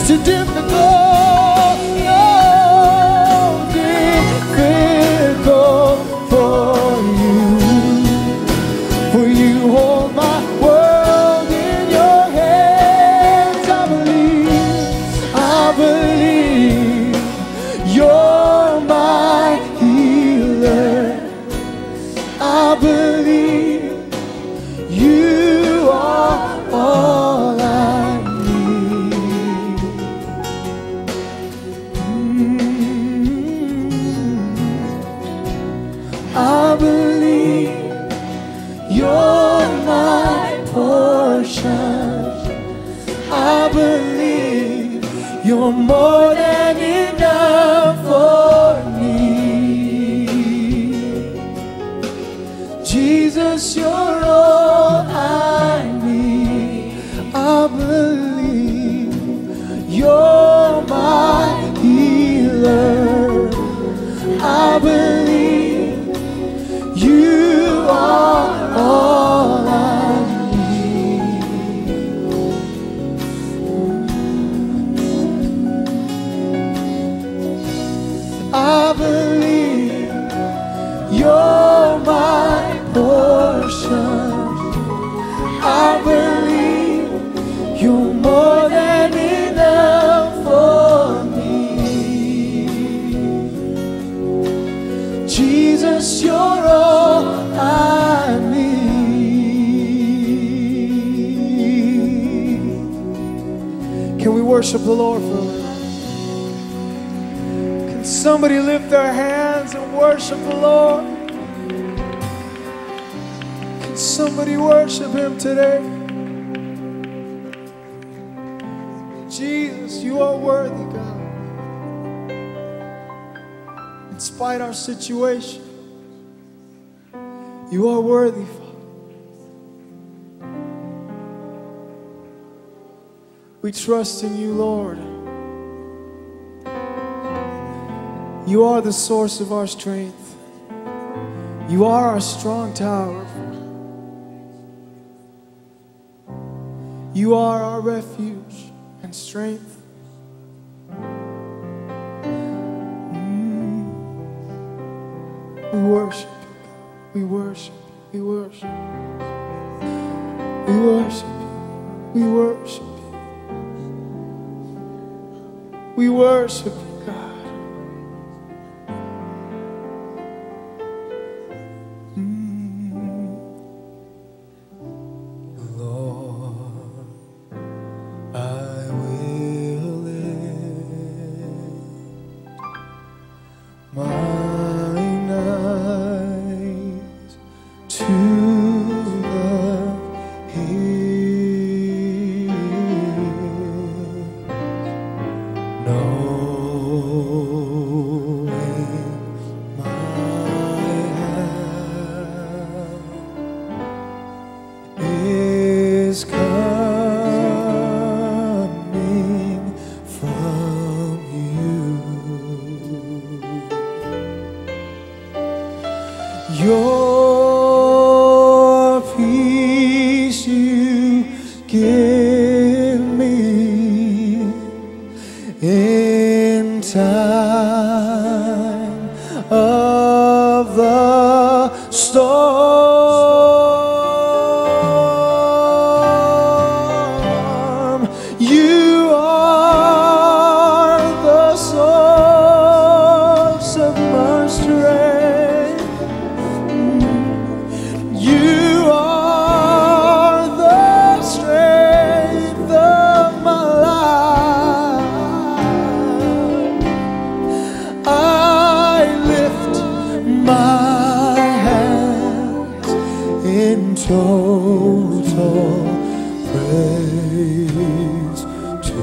too difficult, no, difficult for you. For you hold my world in your hands. I believe you're my healer. I believe you are all I need. I believe you're my portion. I believe you're more than enough for me. Jesus, you're all I need. I believe you're my healer. I believe you are all I need. I believe you're my portion. I believe you're more than enough for me. Jesus, you're all I need. Can we worship the Lord for a minute? Can somebody lift their hands and worship the Lord? Can somebody worship Him today? Jesus, you are worthy, God. In spite of our situation, you are worthy, Father. We trust in you, Lord. You are the source of our strength. You are our strong tower. You are our refuge and strength. We worship you. We worship you. We worship you. We worship you. We worship you. We worship you, God. Lord, I will lift my eyes to the hills, knowing my help is coming from you. Your peace you give me in time of the storm. You are the source of my strength. You are the strength of my life. I lift my hands in total praise to